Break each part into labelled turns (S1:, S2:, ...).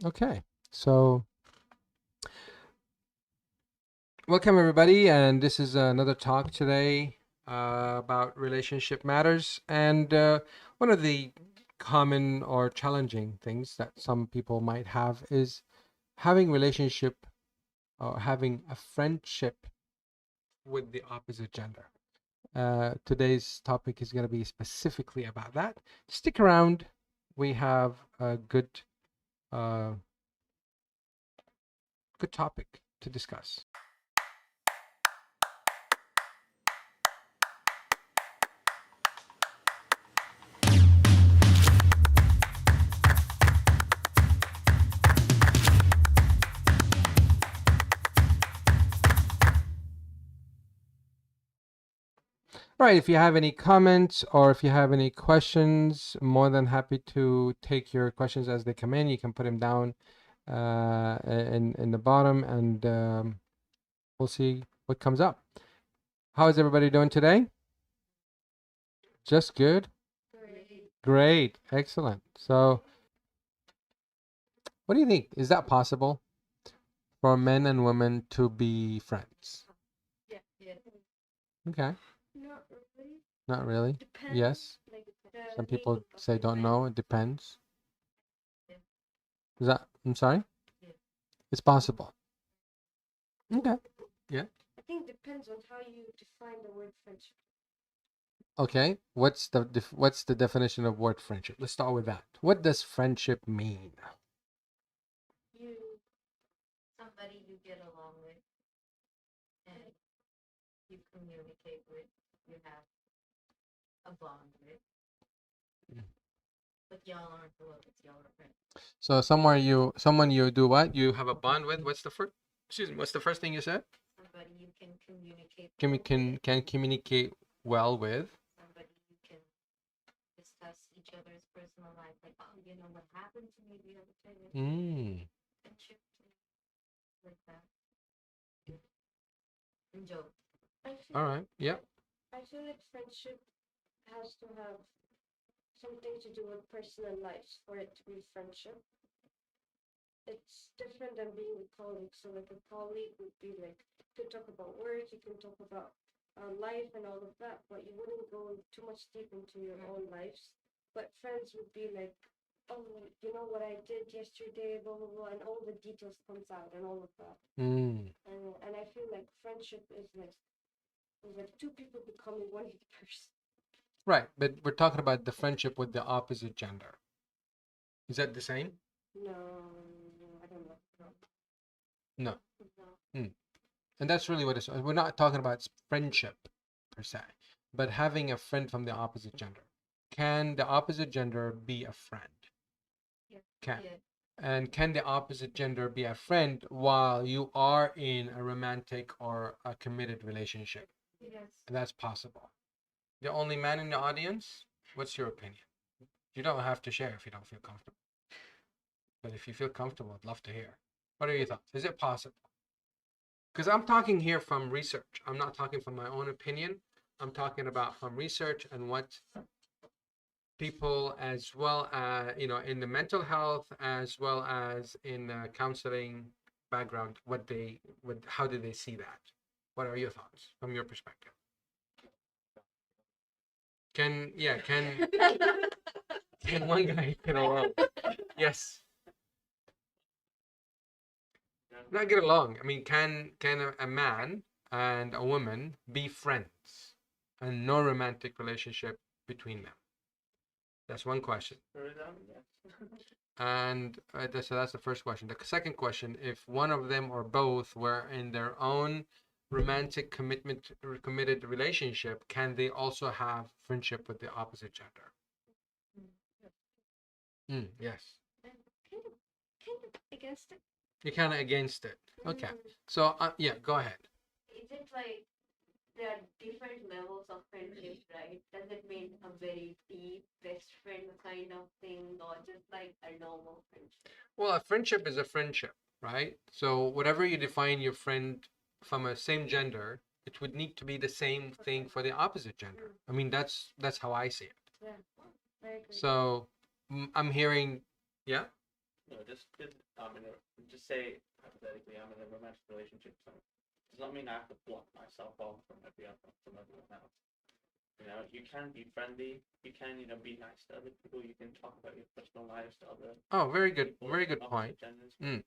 S1: Okay, so welcome everybody, and this is another talk today about relationship matters. And one of the common or challenging things that some people might have is having relationship or having a friendship with the opposite gender. Today's topic is going to be specifically about that. Stick around. We have a uh, good topic to discuss. Right, if you have any comments or if you have any questions, more than happy to take your questions as they come in. You can put them down in the bottom, and we'll see what comes up. How is everybody doing today? Just good? Great, excellent. So, what do you think? Is that possible for men and women to be friends? Okay, not really. Yes, some people say don't know. It depends. Is that, I'm sorry? It's possible. Okay. Yeah.
S2: I think it depends on how you define the word friendship.
S1: Okay. What's the definition of word friendship? Let's start with that. What does friendship mean?
S2: You, somebody you get along with, and you communicate with, you have a bond with, but y'all aren't close, y'all are friends.
S1: So someone you do what? You have a bond with? What's the first? Excuse me. What's the first thing you said?
S2: Somebody you can communicate
S1: Can we
S2: well
S1: can
S2: with,
S1: can communicate well with?
S2: somebody you can discuss each other's personal life, like, oh, you know what happened to me the other day,
S1: Mm.
S2: friendship, like that, and joke.
S1: All right. Yeah.
S2: I feel like friendship has to have something to do with personal lives for it to be friendship. It's different than being a colleague. So, like a colleague would be like, you can talk about work, you can talk about life and all of that, but you wouldn't go too much deep into your own lives. But friends would be like, oh, you know what I did yesterday, blah blah blah, and all the details comes out and all of that.
S1: Mm.
S2: And I feel like friendship is like two people becoming one person.
S1: Right. But we're talking about the friendship with the opposite gender. Is that the same?
S2: No, I don't know.
S1: No.
S2: No.
S1: Mm. And that's really what it's. We're not talking about friendship per se, but having a friend from the opposite gender. Can the opposite gender be a friend?
S2: Yeah.
S1: Can.
S2: Yeah.
S1: And can the opposite gender be a friend while you are in a romantic or a committed relationship?
S2: Yes.
S1: And that's possible. The only man in the audience, what's your opinion? You don't have to share if you don't feel comfortable. But if you feel comfortable, I'd love to hear. What are your thoughts? Is it possible? Because I'm talking here from research. I'm not talking from my own opinion. I'm talking about from research and what people, as well as in the mental health, as well as in the counseling background, how do they see that? What are your thoughts from your perspective? Can one guy get along? Yes, not get along. I mean, can a man and a woman be friends and no romantic relationship between them? That's one question. And so that's the first question. The second question: if one of them or both were in their own romantic committed relationship, can they also have friendship with the opposite gender? Yes.
S2: Kind of against it.
S1: You're kind of against it. Okay. So yeah, go ahead.
S2: Is it like there are different levels of friendship, right? Does it mean a very deep best friend kind of thing, or just like a normal friendship?
S1: Well, a friendship is a friendship, right? So whatever you define your friend from a same gender, it would need to be the same thing for the opposite gender. I mean, that's how I see it.
S2: Yeah, I agree.
S1: So I'm hearing, yeah.
S3: just say hypothetically, I'm in a romantic relationship. So does not mean I have to block myself off from everyone else. You can be friendly. You can, be nice to other people. You can talk about your personal lives to other
S1: Oh, very good,
S3: people,
S1: very good point.
S3: opposite genders.
S1: Mm.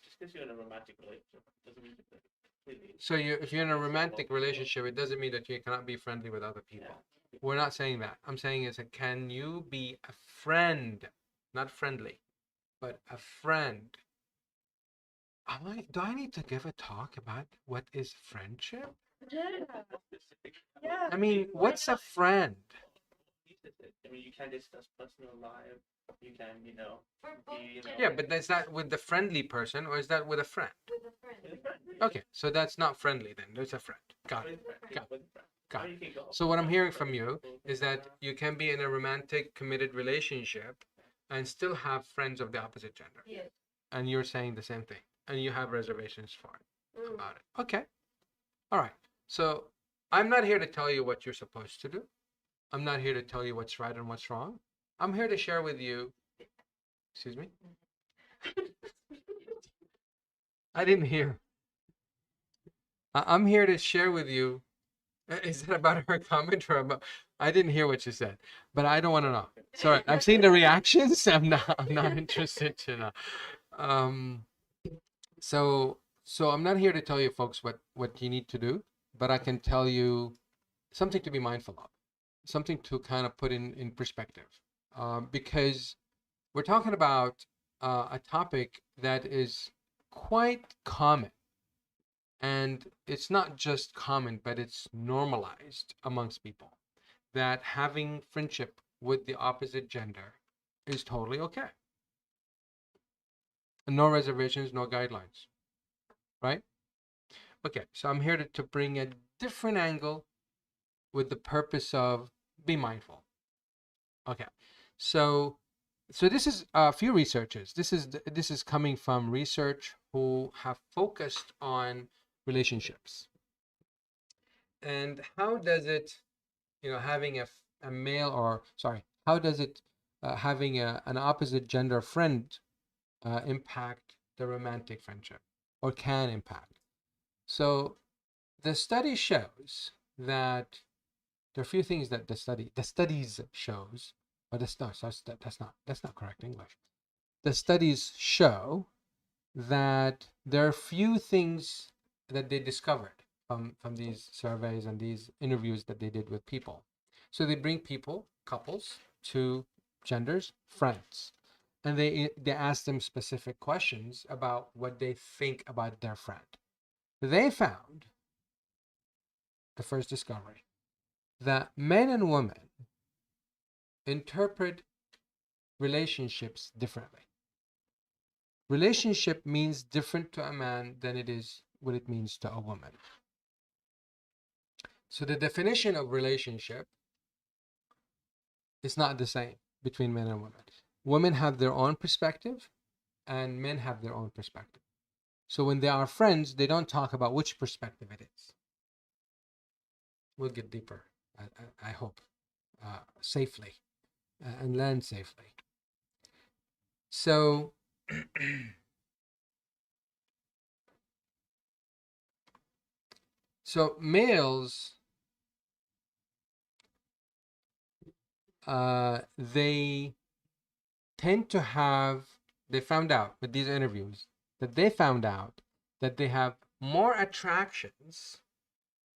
S3: Just because you're in a romantic relationship doesn't mean that completely.
S1: So if you're in a romantic relationship, it doesn't mean that you cannot be friendly with other people.
S3: Yeah.
S1: We're not saying that. I'm saying is that can you be a friend, not friendly, but a friend? Do I need to give a talk about what is friendship?
S2: Yeah.
S1: I mean, what's a friend?
S3: You can discuss personal life. You can,
S2: For both
S1: Yeah, but is that with the friendly person or is that with a friend?
S2: with a friend.
S1: Okay, so that's not friendly then. There's a friend. Got it. Got it. Got
S3: Or
S1: it.
S3: you can go.
S1: So what I'm hearing from you is that you can be in a romantic, committed relationship and still have friends of the opposite gender.
S2: Yes.
S1: And you're saying the same thing. And you have reservations for it,
S2: Mm.
S1: about it. Okay. All right. So I'm not here to tell you what you're supposed to do. I'm not here to tell you what's right and what's wrong. I'm here to share with you. Excuse me? I didn't hear. I'm here to share with you. Is it about her comment or about? I didn't hear what you said, but I don't want to know. Sorry, I've seen the reactions. I'm not interested to know. Um, so I'm not here to tell you folks what you need to do, but I can tell you something to be mindful of, something to kind of put in perspective, because we're talking about a topic that is quite common. And it's not just common, but it's normalized amongst people that having friendship with the opposite gender is totally okay. And no reservations, no guidelines, right? Okay, so I'm here to bring a different angle with the purpose of be mindful. Okay, so this is a few researchers. This is coming from research who have focused on relationships. And how does it, having a male, or sorry, how does it having an opposite gender friend impact the romantic friendship, or can impact? So the study shows that there are a few things that the studies shows, but that's not correct English. The studies show that there are few things that they discovered from these surveys and these interviews that they did with people. So they bring people, couples, two genders, friends, and they ask them specific questions about what they think about their friend. They found, the first discovery, that men and women interpret relationships differently. Relationship means different to a man than it is what it means to a woman. So the definition of relationship is not the same between men and women. Women have their own perspective and men have their own perspective. So when they are friends, they don't talk about which perspective it is. We'll get deeper, I hope, safely and land safely. So so males, they tend to have, they found out with these interviews that they found out that they have more attractions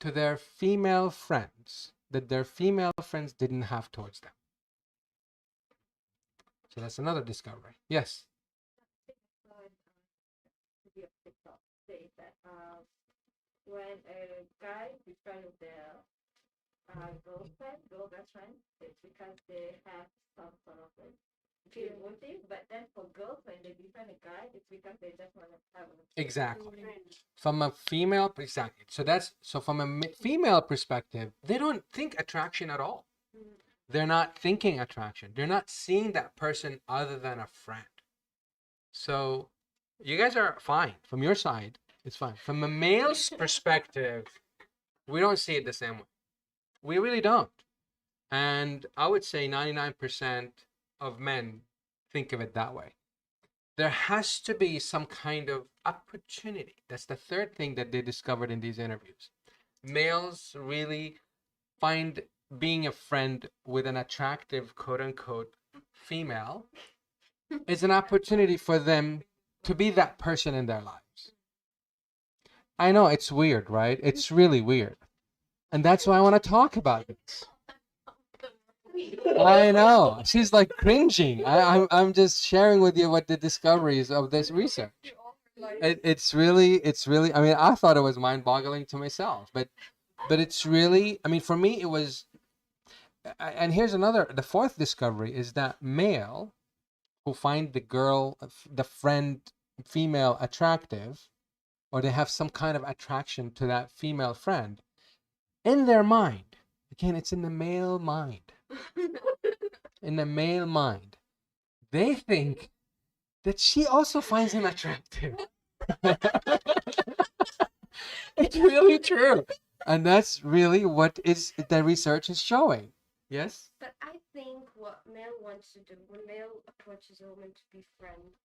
S1: to their female friends that their female friends didn't have towards them. So that's another discovery. Yes.
S2: Say that when a guy befriends their girl best friend, it's because they have some sort of like feeling motive. But then for girls, when they befriend a guy, it's because they just want to have a
S1: Exactly.
S2: friend.
S1: From a female, exactly. So from a female perspective, they don't think attraction at all. They're not thinking attraction. They're not seeing that person other than a friend. So you guys are fine. From your side, it's fine. From a male's perspective, we don't see it the same way. We really don't. And I would say 99% of men think of it that way. there has to be some kind of opportunity. That's the third thing that they discovered in these interviews. Males really find being a friend with an attractive, quote unquote, female is an opportunity for them to be that person in their lives. I know it's weird, right? It's really weird. And that's why I want to talk about this. I know. She's like cringing. I'm just sharing with you what the discoveries of this research. It's really, I mean, I thought it was mind-boggling to myself, but it's really, I mean, for me, it was, and here's the fourth discovery is that male who find the friend, female attractive, or they have some kind of attraction to that female friend, in their mind, again, it's in the male mind, in the male mind, they think that she also finds him attractive. It's really true. And that's really what is the research is showing. Yes?
S2: But I think what male wants to do when male approaches a woman to be friends,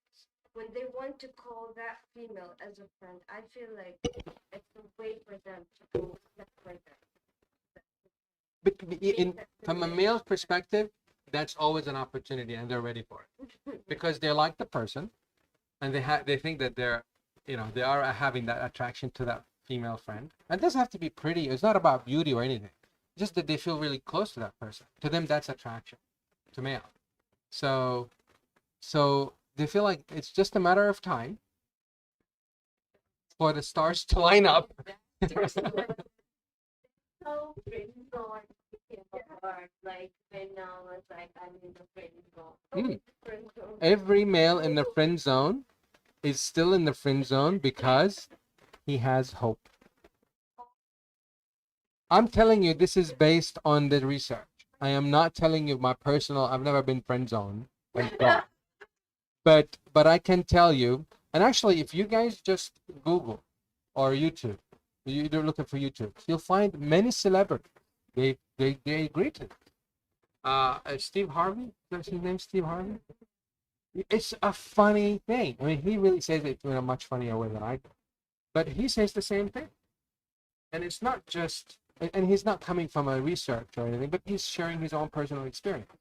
S2: when they want to call that female as a friend, I feel like it's a way for them to go step further.
S1: But from a male's perspective, that's always an opportunity and they're ready for it. Because they like the person and they think that they are having that attraction to that female friend. And it doesn't have to be pretty. It's not about beauty or anything. Just that they feel really close to that person. To them, that's attraction to male. So they feel like it's just a matter of time for the stars to line up.
S2: So friend zone, like when I was like I'm in the friend zone. Friend zone.
S1: Every male in the friend zone is still in the friend zone because he has hope. I'm telling you, this is based on the research. I am not telling you my personal. I've never been friend zoned, but I can tell you. And actually, if you guys just Google or YouTube, you're looking for YouTube, you'll find many celebrities. They agree to it. Steve Harvey, is his name Steve Harvey? It's a funny thing. I mean, he really says it in a much funnier way than I do. But he says the same thing. And it's not just, and he's not coming from a research or anything, but he's sharing his own personal experience.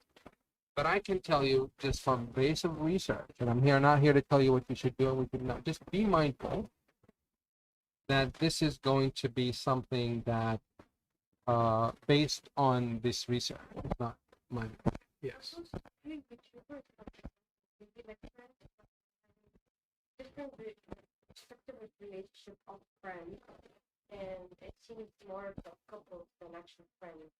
S1: But I can tell you just from base of research, and I'm not here to tell you what you should do and what you should not. Just be mindful that this is going to be something that, based on this research, not mine. Yes.
S2: Different perspective of relationship of friends, and it seems more about couples than actual friends.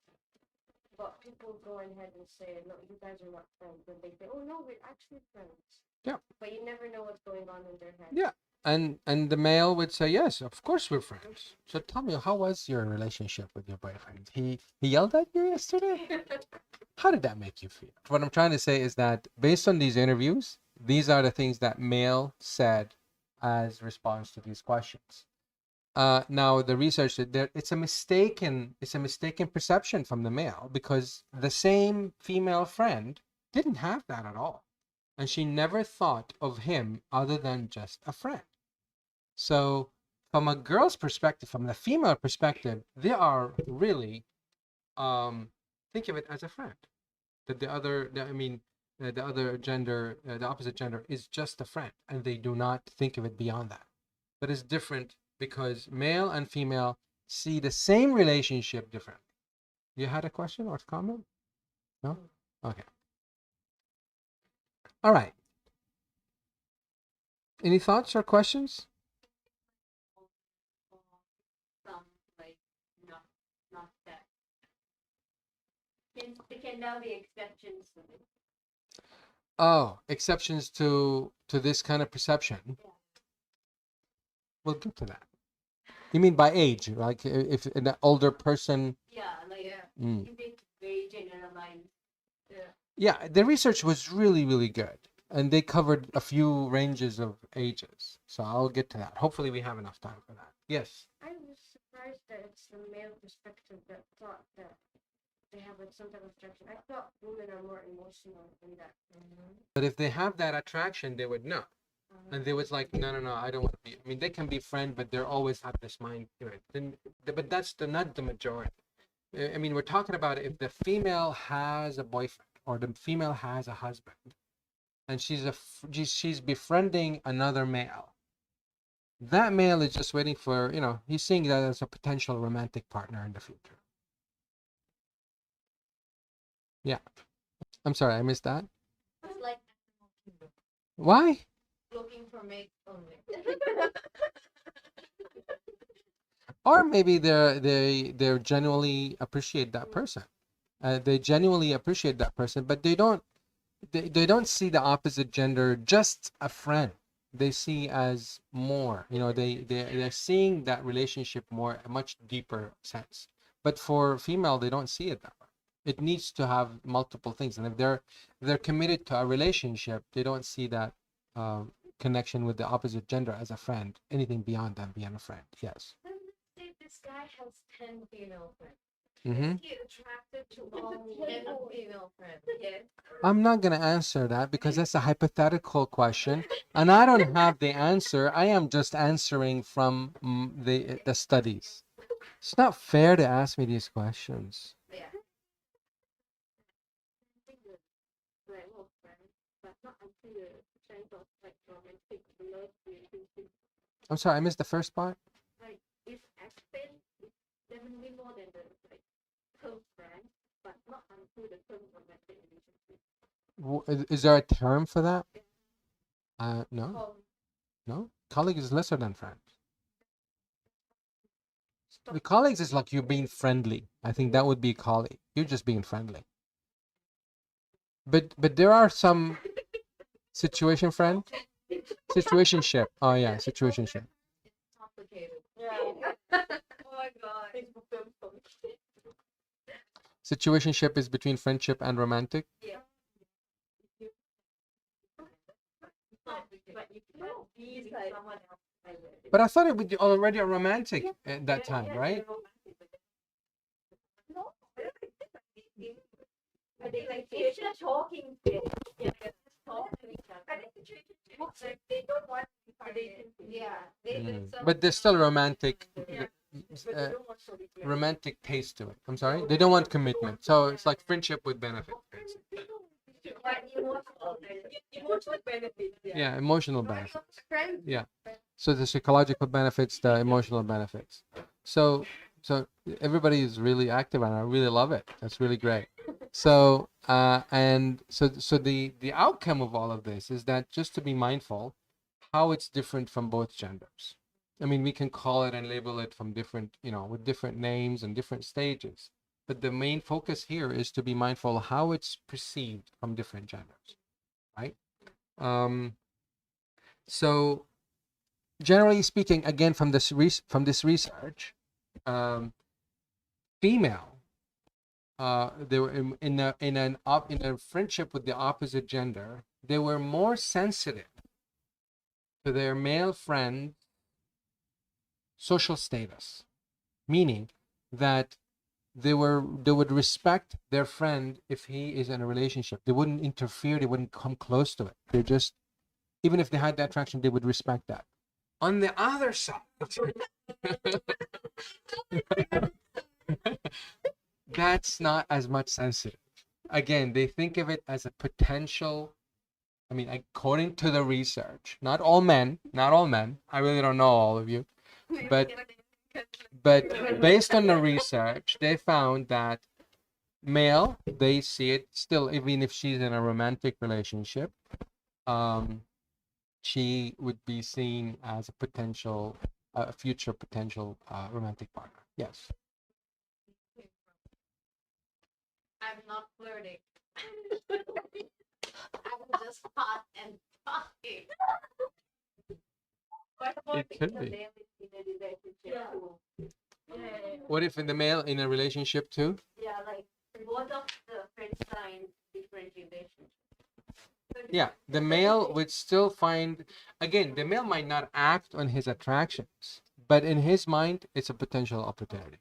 S2: But people go ahead and say, no, you guys are not friends. And they say, oh, no, we're actually friends.
S1: Yeah.
S2: But you never know what's going on in their head.
S1: Yeah. And the male would say, yes, of course we're friends. So tell me, how was your relationship with your boyfriend? He yelled at you yesterday? How did that make you feel? What I'm trying to say is that based on these interviews, these are the things that male said as response to these questions. Now the research that it's a mistaken perception from the male, because the same female friend didn't have that at all, and she never thought of him other than just a friend. So from a girl's perspective, from the female perspective, they are really think of it as a friend. That the other gender, the opposite gender, is just a friend, and they do not think of it beyond that. But it's different because male and female see the same relationship differently. You had a question or comment? No? Okay. All right. Any thoughts or questions?
S2: Some, like, not that. There can now be exceptions.
S1: Oh, exceptions to this kind of perception.
S2: Yeah.
S1: We'll get to that. You mean by age, like if an older person?
S2: Yeah, like
S1: Mm.
S2: you think very generalized. Yeah.
S1: Yeah, the research was really, really good, and they covered a few ranges of ages. So I'll get to that. Hopefully, we have enough time for that. Yes.
S2: I was surprised that it's the male perspective that thought that they have like some type of attraction. I thought women are more emotional than that.
S1: But if they have that attraction, they would know. And they was like, no, I don't want to be. I mean, they can be friends, but they're always have this mind. Then, but that's not the majority. I mean, we're talking about if the female has a boyfriend or the female has a husband, and she's befriending another male. That male is just waiting for, he's seeing that as a potential romantic partner in the future. Yeah. I'm sorry, I missed that.
S4: It's like
S1: Why?
S4: looking for mates only.
S1: Or maybe they genuinely appreciate that person. They genuinely appreciate that person, but they don't see the opposite gender just a friend. They see as more. They're seeing that relationship more a much deeper sense. But for female, they don't see it that way. It needs to have multiple things, and if they're committed to a relationship, they don't see that connection with the opposite gender as a friend. Anything beyond them being a friend. Yes.
S4: Say this guy has 10 female friends.
S1: Mm-hmm.
S4: Is he attracted to all 10 female friends? Yes.
S1: I'm not going to answer that because that's a hypothetical question, and I don't have the answer. I am just answering from the studies. It's not fair to ask me these questions.
S4: Yeah.
S2: Well, friends, but not until the sense of like romantic love relationship.
S1: I'm sorry, I missed the first part.
S2: Like it's extent, it's definitely more than the like close friends, but not until the term romantic relationship.
S1: Is there a term for that? No,
S2: Um,
S1: no. Colleague is lesser than friend. The colleagues is like you being friendly. I think that would be a colleague. You're just being friendly. But there are some situation friend, situationship. Oh yeah, situationship.
S4: It's complicated.
S2: yeah.
S4: Oh my god.
S2: Facebook term for me.
S1: Situationship is between friendship and romantic.
S4: Yeah.
S2: But you cannot be like someone else.
S1: But I thought it would be already a romantic at that time, right?
S2: No, I think like it's just talking. Yeah, just talking to each other. I think situationship, they don't want
S4: Yeah.
S1: But there's still romantic,
S2: but they don't want to be
S1: romantic taste to it. I'm sorry, they don't want commitment. So it's like friendship with benefit.
S2: But emotional benefits.
S1: Yeah, emotional benefit.
S4: Friends.
S1: Yeah. So the psychological benefits, the emotional benefits. So everybody is really active, and I really love it. That's really great. So and so the outcome of all of this is that just to be mindful how it's different from both genders. I mean, we can call it and label it from different, with different names and different stages. But the main focus here is to be mindful how it's perceived from different genders, right? So generally speaking, again, from this research, female, they were in a friendship with the opposite gender, they were more sensitive to their male friend's social status, meaning that they would respect their friend if he is in a relationship. They wouldn't interfere. They wouldn't come close to it. They just, even if they had that attraction, they would respect that. On the other side, that's not as much sensitive. Again, they think of it as a potential. I mean, according to the research, not all men. I really don't know all of you, but based on the research, they found that male, they see it still, even if she's in a romantic relationship, she would be seen as a future potential romantic partner. Yes.
S4: I'm not flirting. I'm just hot and talking.
S2: What about
S1: It could
S2: the
S1: be.
S2: male in a relationship too? Yeah.
S1: What if the male in a relationship too?
S2: Yeah, like both of the friends are in different relationships.
S1: Yeah, the male would still find, again, the male might not act on his attractions, but in his mind, it's a potential opportunity.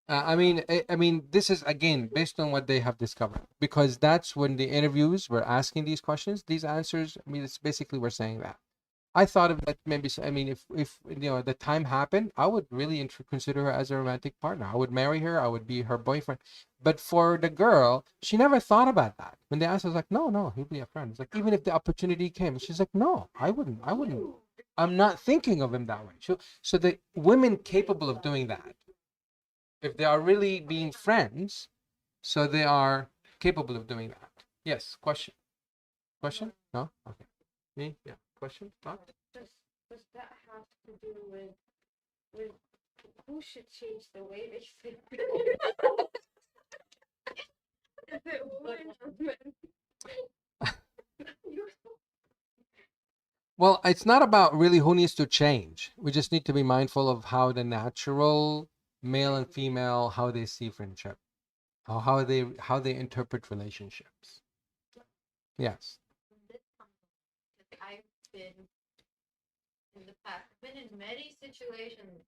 S1: I mean, this is again based on what they have discovered, because that's when the interviews were asking these questions, these answers. I mean, it's basically we're saying that. I thought of that maybe. I mean, if the time happened, I would really consider her as a romantic partner. I would marry her. I would be her boyfriend. But for the girl, she never thought about that. When they asked, I was like, no, no, he'll be a friend. It's like even if the opportunity came, she's like, no, I wouldn't. I wouldn't. I'm not thinking of him that way. So the women capable of doing that, if they are really being friends, so they are capable of doing that. Yes. Question. Question? No. Okay. Me? Yeah. Question? Thought?
S2: Does that have to do with who should change the way they think? Is it women or men?
S1: Well, it's not about really who needs to change. We just need to be mindful of how the natural male and female, how they see friendship, or how they interpret relationships. Yes.
S4: I've been in the past, I've been in many situations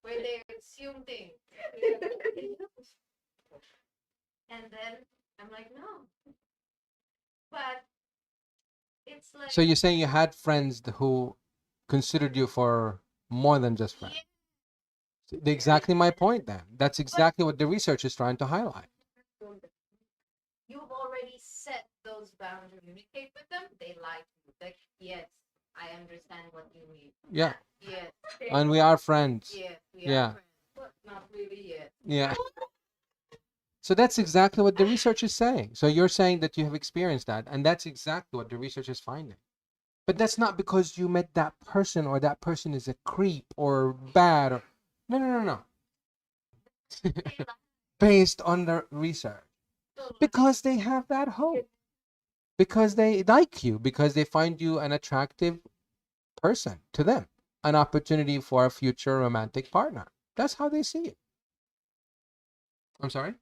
S4: where they assume things. And then I'm like, no. But it's like,
S1: So you're saying you had friends who considered you for more than just friends. Exactly my point then. That's exactly what the research is trying to highlight.
S4: you've already set those boundaries. Communicate with them, they like you. Like, yes, I understand what you mean.
S1: Yeah.
S4: Yes.
S1: And we are friends.
S4: Yes, we
S1: Yeah.
S4: are friends. But not really yet.
S1: Yeah. So that's exactly what the research is saying. So you're saying that you have experienced that, and that's exactly what the research is finding. But that's not because you met that person or that person is a creep or bad or no, no, no, no. Based on the research. Because they have that hope. Because they like you, because they find you an attractive person to them, an opportunity for a future romantic partner. That's how they see it. I'm sorry?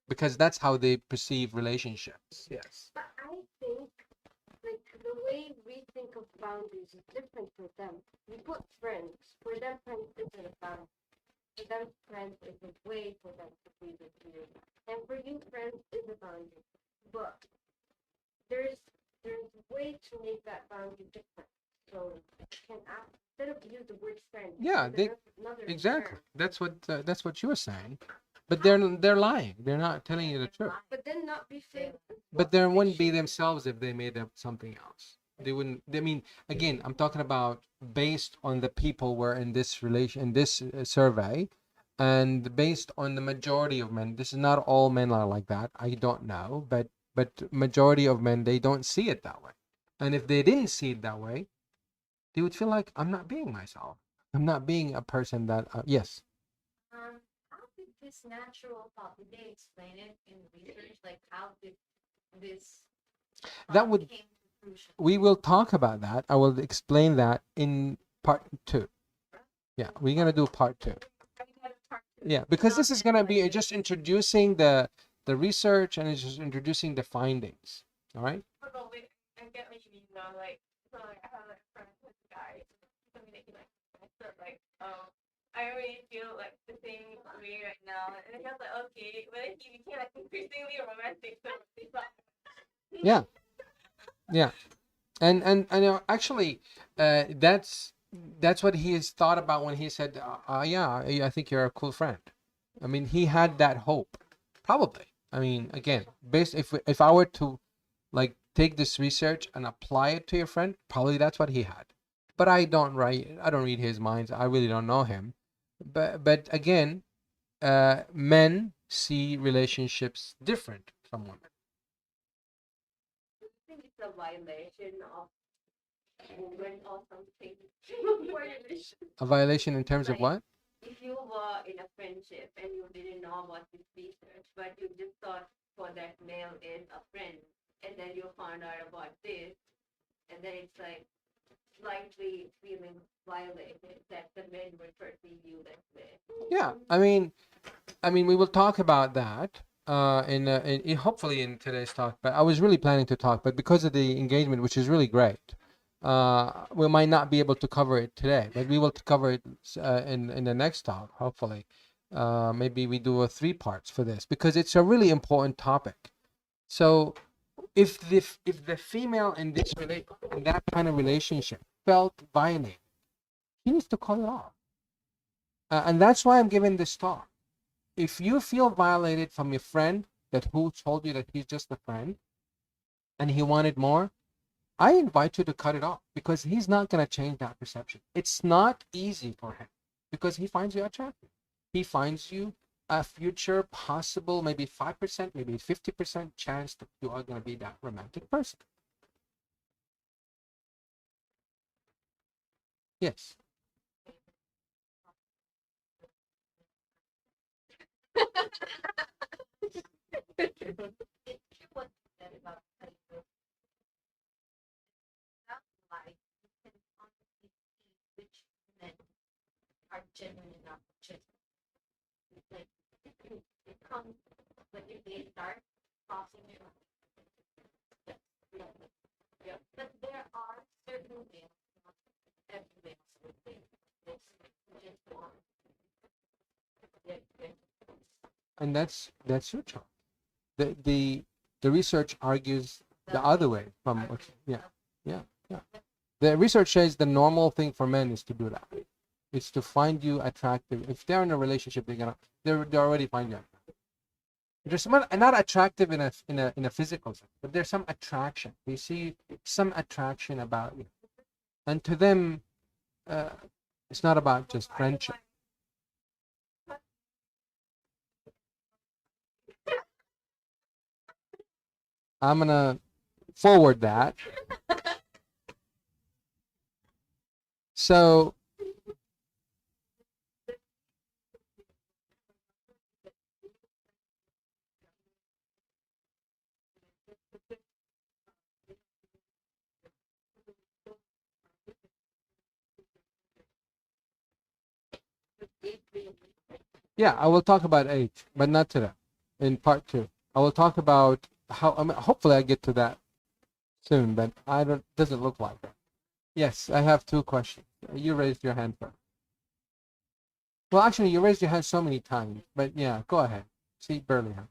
S1: Because that's how they perceive relationships. Yes.
S2: But I think, like, the way we think of boundaries is different for them. We put friends. For them, friends isn't a boundary. For them, friends is a way for them to be with you. And for you, friends is a boundary. But there's a way to make that boundary different. So you can instead of use the word friend.
S1: Yeah,
S2: use another
S1: exactly.
S2: term.
S1: That's what you're saying. But they're lying. They're not telling you the truth.
S2: But then not be friends.
S1: But they wouldn't be themselves if they made up something else. They wouldn't. I mean, again, I'm talking about based on the people were in this survey, and based on the majority of men. This is not all men are like that. I don't know, but majority of men, they don't see it that way. And if they didn't see it that way, they would feel like I'm not being myself. I'm not being a person that. Yes.
S4: How did this natural thought, did they explain it in research? Like, how did this
S1: That would.
S4: came to fruition?
S1: We will talk about that. I will explain that in part 2. Yeah, we're gonna do part 2. Yeah, because this is gonna be just introducing the research and it's just introducing the findings. All right.
S5: Oh, wait, I get what you mean though. Like, so like I have like a friend who's a guy, something that he likes. So like, I already feel like the same way right now, and he was like, okay, but then he became like increasingly romantic. So it's not.
S1: Yeah. Yeah. And actually, that's what he has thought about when he said, yeah, I think you're a cool friend. I mean, he had that hope, probably. I mean, again, based if I were to like take this research and apply it to your friend, probably that's what he had. But I don't read his minds. I really don't know him. But again, men see relationships different from women.
S2: I think it's a violation of women or something.
S1: A violation in terms of what?
S2: If you were in a friendship and you didn't know about this research, but you just thought for that male is a friend, and then you found out about this, and then it's like slightly feeling violated that the men would perceive you that way.
S1: Yeah, I mean, we will talk about that hopefully in today's talk. But I was really planning to talk, but because of the engagement, which is really great, we might not be able to cover it today, but we will cover it in the next talk, hopefully. Maybe we do 3 parts for this because it's a really important topic. So if the female in that kind of relationship felt violated, he needs to call it off. And that's why I'm giving this talk. If you feel violated from your friend who told you that he's just a friend and he wanted more, I invite you to cut it off because he's not going to change that perception. It's not easy for him because he finds you attractive. He finds you a future possible, maybe 5%, maybe 50% chance that you are going to be that romantic person. Yes.
S4: It's true what you said about cutting those. Sounds like you can honestly see which men are genuine enough to like it comes when they start crossing your line. Yep. But there are certain males, not every male, just one.
S1: And that's your choice. The research argues the other way from what, yeah. The research says the normal thing for men is to do that. It's to find you attractive. If they're in a relationship, they already find you attractive. There's some not attractive in a physical sense, but there's some attraction. They see some attraction about you, and to them, it's not about just friendship. I'm gonna forward that. So yeah, I will talk about age, but not today. In part 2, I will talk about how. I mean, hopefully, I get to that soon, but I don't. Doesn't look like it. Yes, I have 2 questions. You raised your hand first. Well, actually, you raised your hand so many times, but yeah, go ahead. See, barely have.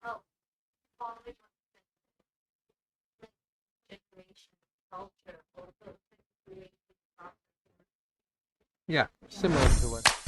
S4: Well, following on generation, culture, also related to
S1: Yeah, similar to what